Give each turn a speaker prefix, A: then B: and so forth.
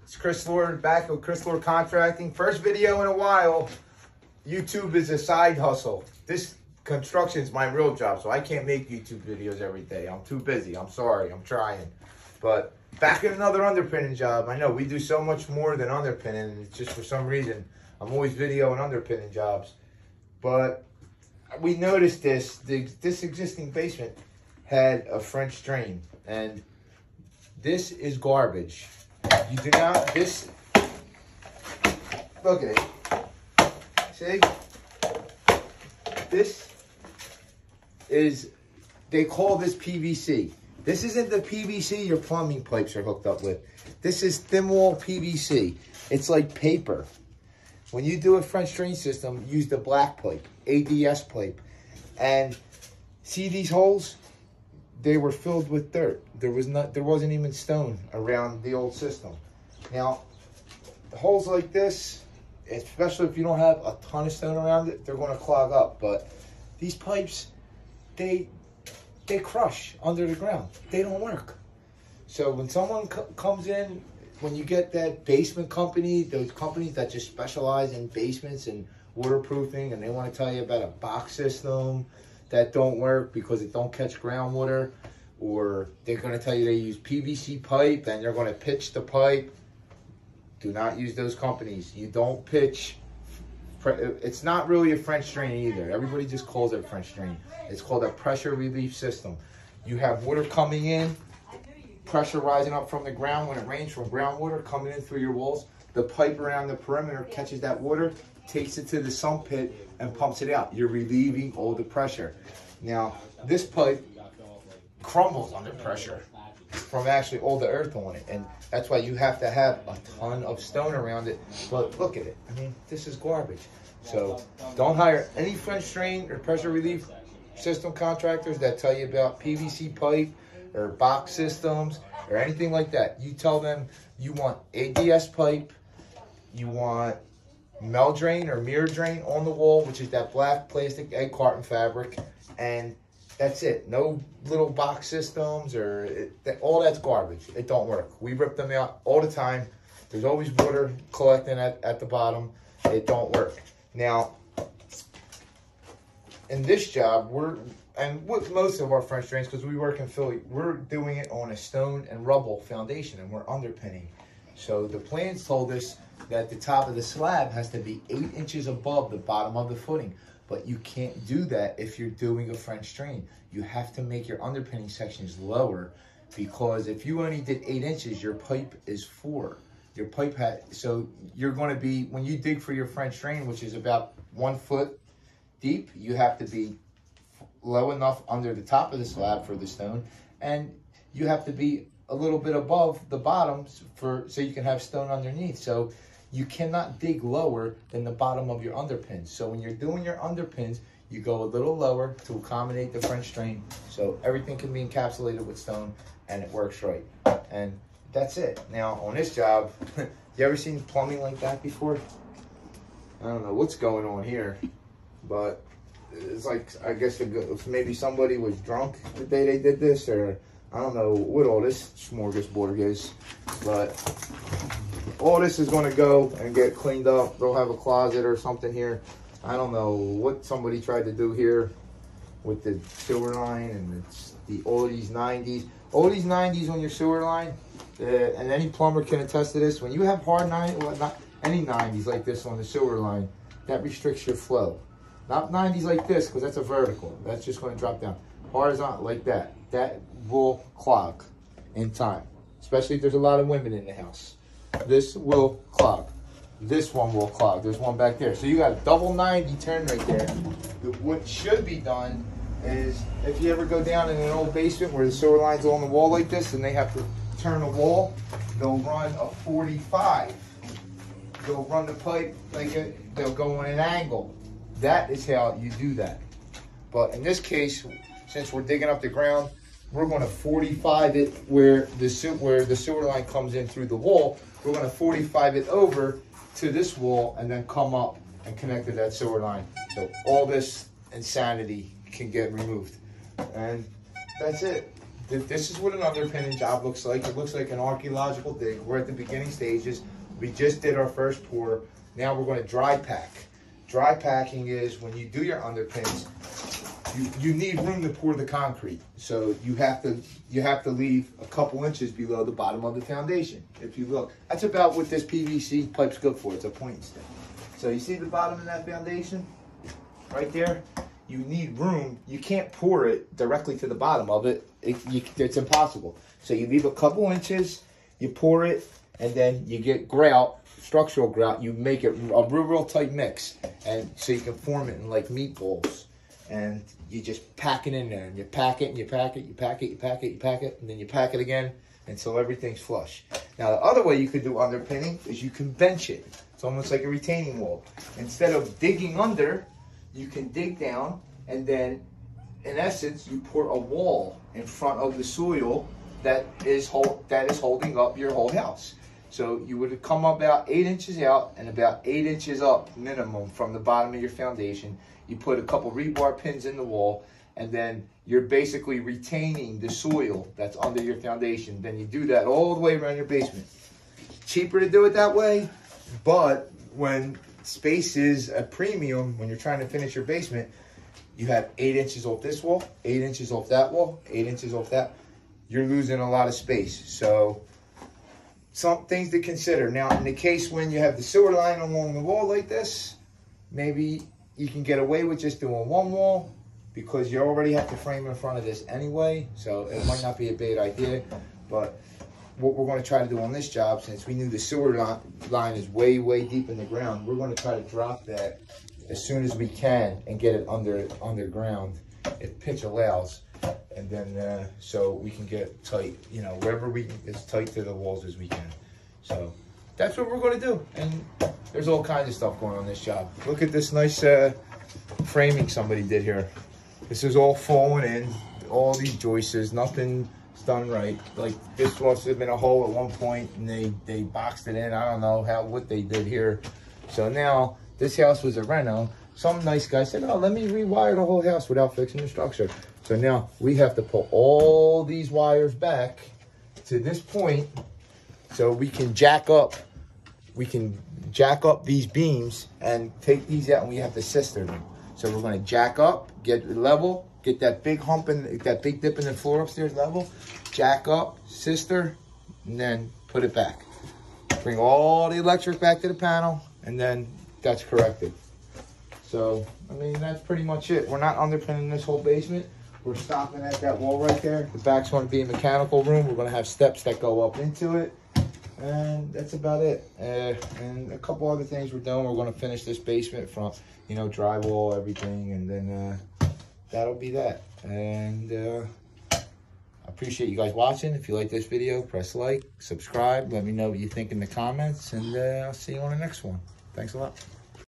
A: It's Chris Lord back with Chris Lord Contracting. First video in a while. YouTube is a side hustle. This construction is my real job, so I can't make YouTube videos every day. I'm too busy. I'm sorry. I'm trying. But back in another underpinning job. I know we do so much more than underpinning. It's just for some reason I'm always videoing underpinning jobs. But we noticed this existing basement had a French drain, and this is garbage. You do not, look at it. See? This is, they call this PVC. This isn't the PVC your plumbing pipes are hooked up with. This is thin wall PVC. It's like paper. When you do a French drain system, use the black pipe, ADS pipe. And see these holes? They were filled with dirt. There wasn't even stone around the old system. Now, holes like this, especially if you don't have a ton of stone around it, they're going to clog up. But these pipes, they crush under the ground. They don't work. So when someone comes in, when you get that basement company, those companies that just specialize in basements and waterproofing, and they want to tell you about a box system that don't work because it don't catch groundwater, or they're going to tell you they use PVC pipe and they're going to pitch the pipe. Do not use those companies. You don't pitch. It's not really a French drain either. Everybody just calls it French drain. It's called a pressure relief system. You have water coming in, pressure rising up from the ground when it rains, from groundwater coming in through your walls. The pipe around the perimeter catches that water, takes it to the sump pit, and pumps it out. You're relieving all the pressure. Now, this pipe crumbles under pressure from actually all the earth on it, and that's why you have to have a ton of stone around it. But look at it. I mean, this is garbage. So don't hire any French drain or pressure relief system contractors that tell you about PVC pipe or box systems or anything like that. You tell them you want ADS pipe, you want mel drain or mirror drain on the wall, which is that black plastic egg carton fabric, and that's it. No little box systems or all that's garbage. It don't work. We rip them out all the time. There's always water collecting at the bottom. It don't work. Now, in this job, and with most of our French drains, because we work in Philly, we're doing it on a stone and rubble foundation, and we're underpinning. So the plans told us that the top of the slab has to be 8 inches above the bottom of the footing. But you can't do that if you're doing a French drain. You have to make your underpinning sections lower, because if you only did 8 inches, your pipe is 4. Your pipe so you're going to be, when you dig for your French drain, which is about 1 foot deep, you have to be low enough under the top of the slab for the stone, and you have to be a little bit above the bottoms so you can have stone underneath. So you cannot dig lower than the bottom of your underpins. So when you're doing your underpins, you go a little lower to accommodate the French drain, so everything can be encapsulated with stone and it works right. And that's it. Now on this job, you ever seen plumbing like that before? I don't know what's going on here, but it's like, I guess maybe somebody was drunk the day they did this, or I don't know what all this smorgasbord is, but all this is going to go and get cleaned up. They'll have a closet or something here. I don't know what somebody tried to do here with the sewer line, and it's all these 90s. All these 90s on your sewer line, and any plumber can attest to this. When you have hard 90s, well, not any 90s like this on the sewer line, that restricts your flow. Not 90s like this, because that's a vertical. That's just going to drop down. Horizontal, like that. That will clog in time, especially if there's a lot of women in the house. This will clog. This one will clog. There's one back there. So you got a double 90 turn right there. What should be done is, if you ever go down in an old basement where the sewer line's on the wall like this and they have to turn the wall, they'll run a 45. They'll run the pipe like they'll go on an angle. That is how you do that. But in this case, since we're digging up the ground, we're going to 45 it where the sewer line comes in through the wall. We're going to 45 it over to this wall and then come up and connect to that sewer line. So all this insanity can get removed. And that's it. this is what an underpinning job looks like. It looks like an archaeological dig. We're at the beginning stages. We just did our first pour. Now we're going to dry pack. Dry packing is when you do your underpins, you need room to pour the concrete. So you have to leave a couple inches below the bottom of the foundation. If you look, that's about what this PVC pipe's good for. It's a point and stick. So you see the bottom of that foundation right there? You need room. You can't pour it directly to the bottom of it. It's impossible. So you leave a couple inches, you pour it, and then you get grout, structural grout. You make it a real tight mix, and so you can form it in like meatballs. And you just pack it in there, and you pack it, and you pack it, you pack it, you pack it, you pack it, and then you pack it again until everything's flush. Now, the other way you could do underpinning is you can bench it. It's almost like a retaining wall. Instead of digging under, you can dig down, and then, in essence, you pour a wall in front of the soil that is holding up your whole house. So you would come about 8 inches out and about 8 inches up minimum from the bottom of your foundation. You put a couple rebar pins in the wall, and then you're basically retaining the soil that's under your foundation. Then you do that all the way around your basement. Cheaper to do it that way, but when space is a premium, when you're trying to finish your basement, you have 8 inches off this wall, 8 inches off that wall, 8 inches off that. You're losing a lot of space. So some things to consider. Now, in the case when you have the sewer line along the wall like this, maybe you can get away with just doing one wall because you already have to frame in front of this anyway. So it might not be a bad idea. But what we're going to try to do on this job, since we knew the sewer line is way, way deep in the ground, we're going to try to drop that as soon as we can and get it underground if pitch allows. And then so we can get tight, you know, wherever we can, as tight to the walls as we can. So that's what we're going to do. And there's all kinds of stuff going on this job. Look at this nice framing somebody did here. This is all falling in, all these joists, nothing's done right. Like this must have been a hole at one point and they boxed it in. I don't know what they did here. So now this house was a reno. Some nice guy said, oh, let me rewire the whole house without fixing the structure. So now we have to pull all these wires back to this point so we can jack up these beams and take these out, and we have to sister them. So we're going to jack up, get level, get that big hump and that big dip in the floor upstairs level, jack up, sister, and then put it back. Bring all the electric back to the panel, and then that's corrected. So, I mean, that's pretty much it. We're not underpinning this whole basement. We're stopping at that wall right there. The back's going to be a mechanical room. We're going to have steps that go up into it. And that's about it. And a couple other things we're doing. We're going to finish this basement from, you know, drywall, everything. And then that'll be that. And I appreciate you guys watching. If you like this video, press like, subscribe. Let me know what you think in the comments. And I'll see you on the next one. Thanks a lot.